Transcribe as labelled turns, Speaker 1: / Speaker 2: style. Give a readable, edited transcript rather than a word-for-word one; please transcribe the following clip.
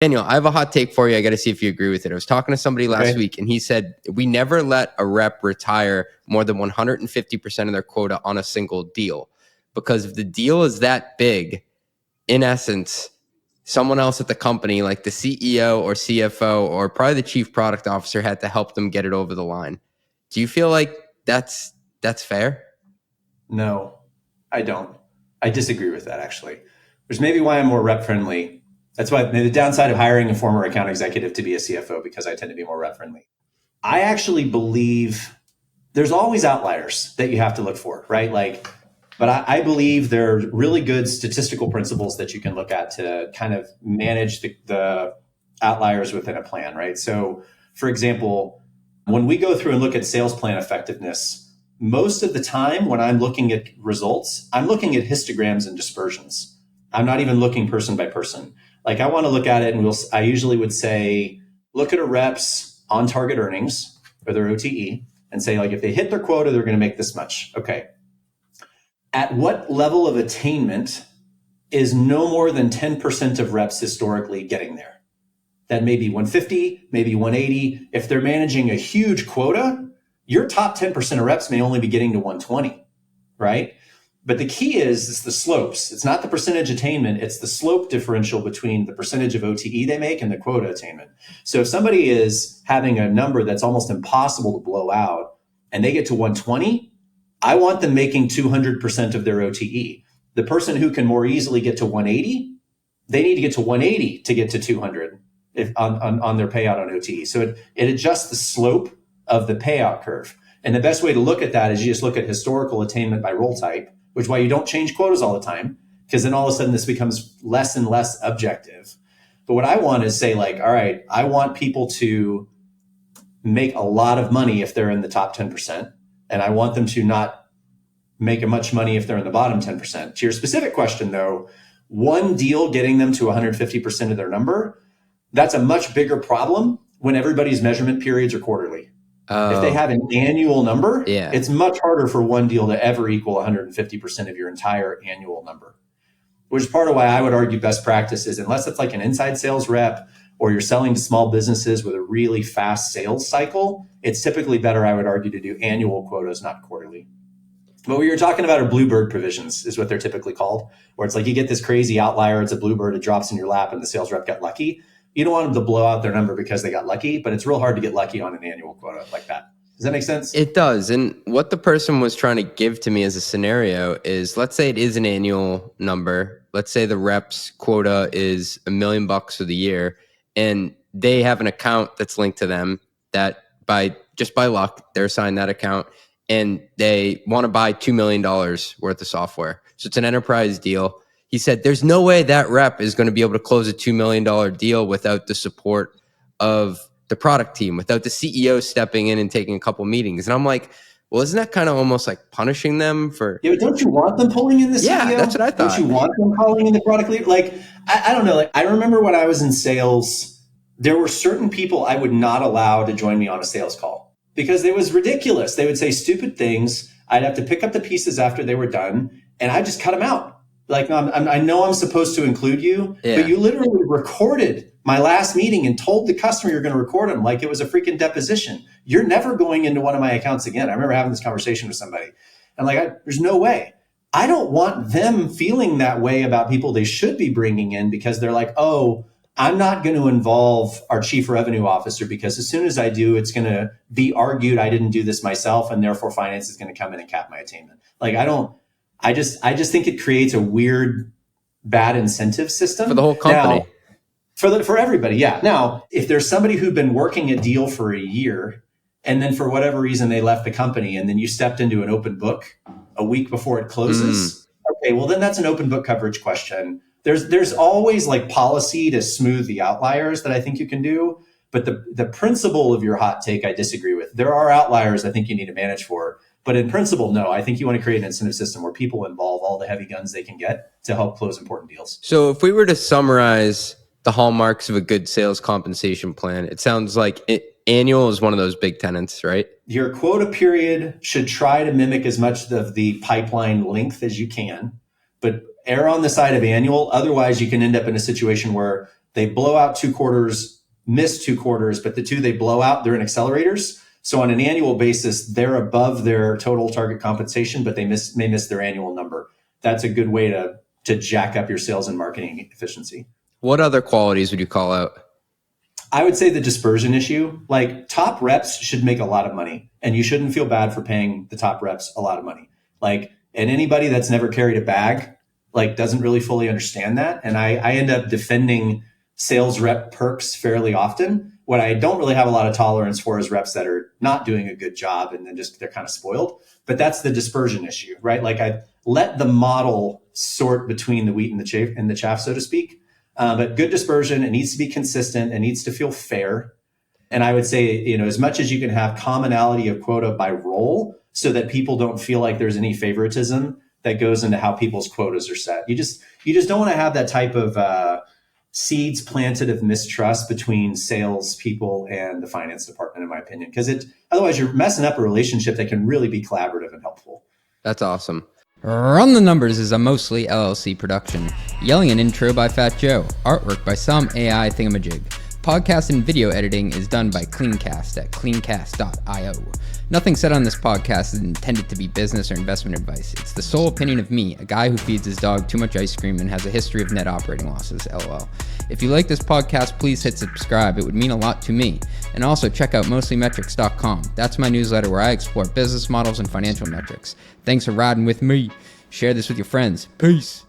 Speaker 1: Daniel, I have a hot take for you. I got to see if you agree with it. I was talking to somebody last week and he said, we never let a rep retire more than 150% of their quota on a single deal. Because if the deal is that big, in essence, someone else at the company, like the CEO or CFO or probably the chief product officer, had to help them get it over the line. Do you feel like that's fair?
Speaker 2: No, I don't. I disagree with that, actually. There's maybe why I'm more rep friendly. That's why the downside of hiring a former account executive to be a CFO, because I tend to be more rep friendly. I actually believe there's always outliers that you have to look for, right? But I believe there are really good statistical principles that you can look at to kind of manage the outliers within a plan, right? So, for example, when we go through and look at sales plan effectiveness, most of the time when I'm looking at results, I'm looking at histograms and dispersions. I'm not even looking person by person. Like, I want to look at it, and I usually would say, look at a rep's on target earnings or their OTE and say, like, if they hit their quota, they're going to make this much. Okay. At what level of attainment is no more than 10% of reps historically getting there? That may be 150, maybe 180. If they're managing a huge quota, your top 10% of reps may only be getting to 120, right? But the key is the slopes. It's not the percentage attainment. It's the slope differential between the percentage of OTE they make and the quota attainment. So if somebody is having a number that's almost impossible to blow out and they get to 120, I want them making 200% of their OTE. The person who can more easily get to 180, they need to get to 180 to get to 200 on their payout on OTE. So it adjusts the slope of the payout curve. And the best way to look at that is you just look at historical attainment by role type, which is why you don't change quotas all the time, because then all of a sudden this becomes less and less objective. But what I want is say, like, all right, I want people to make a lot of money if they're in the top 10%. And I want them to not make much money if they're in the bottom 10%. To your specific question, though, one deal getting them to 150% of their number, that's a much bigger problem when everybody's measurement periods are quarterly. If they have an annual number, it's much harder for one deal to ever equal 150% of your entire annual number, which is part of why I would argue best practice is, unless it's like an inside sales rep or you're selling to small businesses with a really fast sales cycle, it's typically better, I would argue, to do annual quotas, not quarterly. But what you're talking about are bluebird provisions, is what they're typically called, where it's like you get this crazy outlier, it's a bluebird, it drops in your lap and the sales rep got lucky. You don't want them to blow out their number because they got lucky, but it's real hard to get lucky on an annual quota like that. Does that make sense?
Speaker 1: It does. And what the person was trying to give to me as a scenario is, let's say it is an annual number. Let's say the rep's quota is $1 million for the year, and they have an account that's linked to them that by luck, they're assigned that account, and they want to buy $2 million worth of software. So it's an enterprise deal. He said, there's no way that rep is going to be able to close a $2 million deal without the support of the product team, without the CEO stepping in and taking a couple meetings. And I'm like, well, isn't that kind of almost like punishing them for...
Speaker 2: Yeah, but don't you want them pulling in the CEO?
Speaker 1: Yeah, that's what I thought.
Speaker 2: Don't you want them calling in the product leader? Like, I don't know. Like, I remember when I was in sales, there were certain people I would not allow to join me on a sales call because it was ridiculous. They would say stupid things. I'd have to pick up the pieces after they were done, and I just cut them out. Like, I know I'm supposed to include you, but you literally recorded my last meeting and told the customer you're going to record them like it was a freaking deposition. You're never going into one of my accounts again. I remember having this conversation with somebody. And like, there's no way. I don't want them feeling that way about people they should be bringing in because they're like, oh, I'm not going to involve our chief revenue officer because as soon as I do, it's going to be argued I didn't do this myself, and therefore finance is going to come in and cap my attainment. Like, I just think it creates a weird, bad incentive system
Speaker 1: for the whole company.
Speaker 2: Now, for everybody, yeah. Now, if there's somebody who'd been working a deal for a year, and then for whatever reason they left the company, and then you stepped into an open book a week before it closes, okay, well then that's an open book coverage question. There's always like policy to smooth the outliers that I think you can do, but the principle of your hot take I disagree with. There are outliers I think you need to manage for. But in principle, no, I think you want to create an incentive system where people involve all the heavy guns they can get to help close important deals.
Speaker 1: So if we were to summarize the hallmarks of a good sales compensation plan, it sounds like annual is one of those big tenets, right?
Speaker 2: Your quota period should try to mimic as much of the pipeline length as you can, but err on the side of annual. Otherwise, you can end up in a situation where They blow out 2 quarters, miss 2 quarters, but the 2 they blow out, they're in accelerators. So on an annual basis, they're above their total target compensation, but they may miss their annual number. That's a good way to jack up your sales and marketing efficiency.
Speaker 1: What other qualities would you call out?
Speaker 2: I would say the dispersion issue. Like, top reps should make a lot of money, and you shouldn't feel bad for paying the top reps a lot of money. Like, and anybody that's never carried a bag, like, doesn't really fully understand that. And I end up defending sales rep perks fairly often. What I don't really have a lot of tolerance for is reps that are not doing a good job and then they're kind of spoiled. But that's the dispersion issue, right? Like, I let the model sort between the wheat and the chaff, so to speak. But good dispersion, it needs to be consistent, it needs to feel fair. And I would say, as much as you can have commonality of quota by role so that people don't feel like there's any favoritism that goes into how people's quotas are set. You just don't want to have that type of seeds planted of mistrust between sales people and the finance department, in my opinion, because otherwise you're messing up a relationship that can really be collaborative and helpful.
Speaker 1: That's awesome. Run the Numbers is a mostly LLC production. Yelling an intro by Fat Joe. Artwork by some AI thingamajig. Podcast and video editing is done by Cleancast at cleancast.io. Nothing said on this podcast is intended to be business or investment advice. It's the sole opinion of me, a guy who feeds his dog too much ice cream and has a history of net operating losses, LOL. If you like this podcast, please hit subscribe. It would mean a lot to me. And also check out mostlymetrics.com. That's my newsletter where I explore business models and financial metrics. Thanks for riding with me. Share this with your friends. Peace.